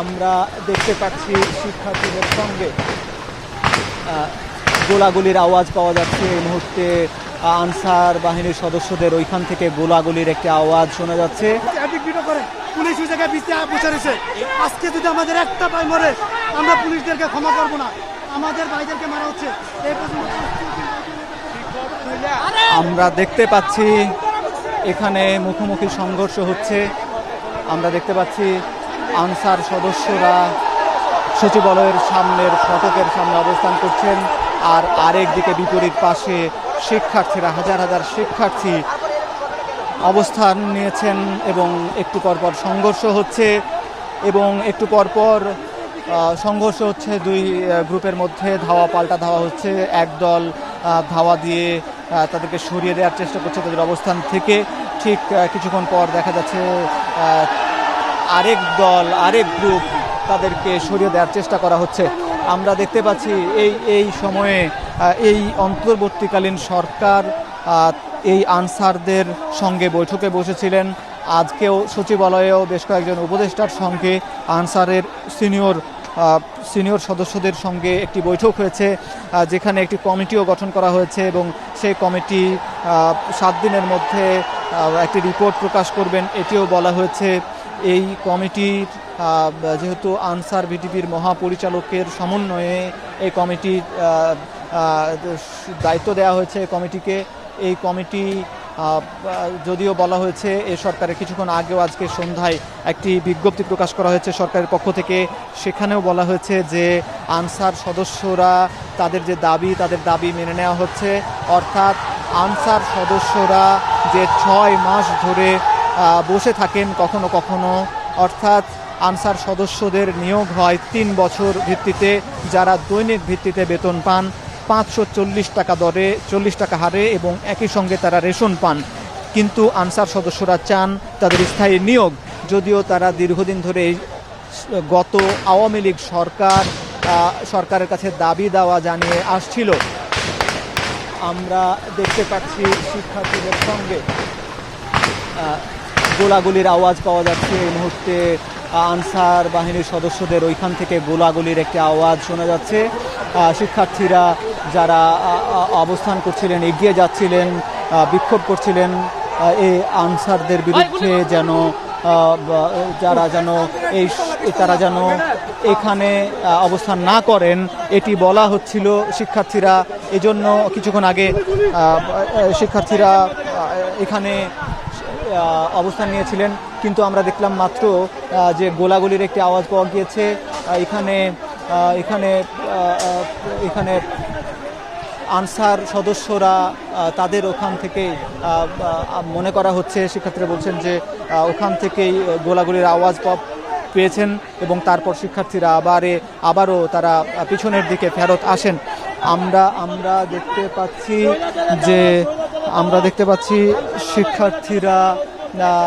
আমরা দেখতে পাচ্ছি শিক্ষার্থীদের সঙ্গে গোলাগুলির আওয়াজ পাওয়া যাচ্ছে। এই মুহূর্তে আনসার বাহিনীর সদস্যদের ওইখান থেকে গোলাগুলির একটি আওয়াজ শোনা যাচ্ছে। পুলিশ ওই জায়গায় বসে রয়েছে। আজকে যদি আমাদের একটা ভাই মরে, আমরা পুলিশদেরকে ক্ষমা করবো না। আমাদের ভাইদেরকে মারা হচ্ছে। আমরা দেখতে পাচ্ছি এখানে মুখোমুখি সংঘর্ষ হচ্ছে। আমরা দেখতে পাচ্ছি আনসার সদস্যরা সচিবালয়ের সামনের ফটকের সামনে অবস্থান করছেন, আর আরেক দিকে বিপরীত পাশে শিক্ষার্থীরা, হাজার হাজার শিক্ষার্থী অবস্থান নিয়েছেন এবং একটু পরপর সংঘর্ষ হচ্ছে এবং একটু পরপর সংঘর্ষ হচ্ছে। দুই গ্রুপের মধ্যে ধাওয়া পাল্টা ধাওয়া হচ্ছে। একদল ধাওয়া দিয়ে তাদেরকে সরিয়ে দেওয়ার চেষ্টা করছে তাদের অবস্থান থেকে। ঠিক কিছুক্ষণ পর দেখা যাচ্ছে আরেক গ্রুপ তাদেরকে সরিয়ে দেওয়ার চেষ্টা করা হচ্ছে। আমরা দেখতে পাচ্ছি এই সময়ে এই অন্তর্বর্তীকালীন সরকার এই আনসারদের সঙ্গে বৈঠকে বসেছিলেন। আজকেও সচিবালয়েও বেশ কয়েকজন উপদেষ্টার সঙ্গে আনসারের সিনিয়র সদস্যদের সঙ্গে একটি বৈঠক হয়েছে, যেখানে একটি কমিটিও গঠন করা হয়েছে এবং সেই কমিটি 7 দিনের মধ্যে একটি রিপোর্ট প্রকাশ করবেন, এটিও বলা হয়েছে। এই কমিটির যেহেতু আনসার ভিডিপির মহাপরিচালকের সমন্বয়ে এই কমিটির দায়িত্ব দেওয়া হয়েছে কমিটিকে। এই কমিটি যদিও বলা হয়েছে এই সরকারের কিছুক্ষণ আগেও আজকে সন্ধ্যায় একটি বিজ্ঞপ্তি প্রকাশ করা হয়েছে সরকারের পক্ষ থেকে। সেখানেও বলা হয়েছে যে আনসার সদস্যরা তাদের যে দাবি, তাদের দাবি মেনে নেওয়া হচ্ছে। অর্থাৎ আনসার সদস্যরা যে 6 মাস ধরে বসে থাকেন কখনো কখনো, অর্থাৎ আনসার সদস্যদের নিয়োগ হয় 3 বছর ভিত্তিতে, যারা দৈনিক ভিত্তিতে বেতন পান 540 টাকা দরে, 40 টাকা হারে এবং একই সঙ্গে তারা রেশন পান। কিন্তু আনসার সদস্যরা চান তাদের স্থায়ী নিয়োগ, যদিও তারা দীর্ঘদিন ধরে গত আওয়ামী লীগ সরকারের কাছে দাবি দেওয়া জানিয়ে আসছিল। আমরা দেখতে পাচ্ছি শিক্ষার্থীদের সঙ্গে গোলাগুলির আওয়াজ পাওয়া যাচ্ছে। এই মুহূর্তে আনসার বাহিনীর সদস্যদের ওইখান থেকে গোলাগুলির একটি আওয়াজ শোনা যাচ্ছে। শিক্ষার্থীরা যারা অবস্থান করছিলেন, এগিয়ে যাচ্ছিলেন, বিক্ষোভ করছিলেন এই আনসারদের বিরুদ্ধে, যেন তারা যেন এখানে অবস্থান না করেন এটি বলা হচ্ছিল শিক্ষার্থীরা। এজন্য কিছুক্ষণ আগে শিক্ষার্থীরা এখানে অবস্থান নিয়েছিলেন, কিন্তু আমরা দেখলাম মাত্র যে গোলাগুলির একটি আওয়াজ পাওয়া গিয়েছে। এখানে আনসার সদস্যরা তাদের ওখান থেকে মনে করা হচ্ছে, শিক্ষার্থীরা বলছেন যে ওখান থেকেই গোলাগুলির আওয়াজ পেয়েছেন এবং তারপর শিক্ষার্থীরা আবারও তারা পিছনের দিকে ফেরত আসেন। আমরা দেখতে পাচ্ছি শিক্ষার্থীরা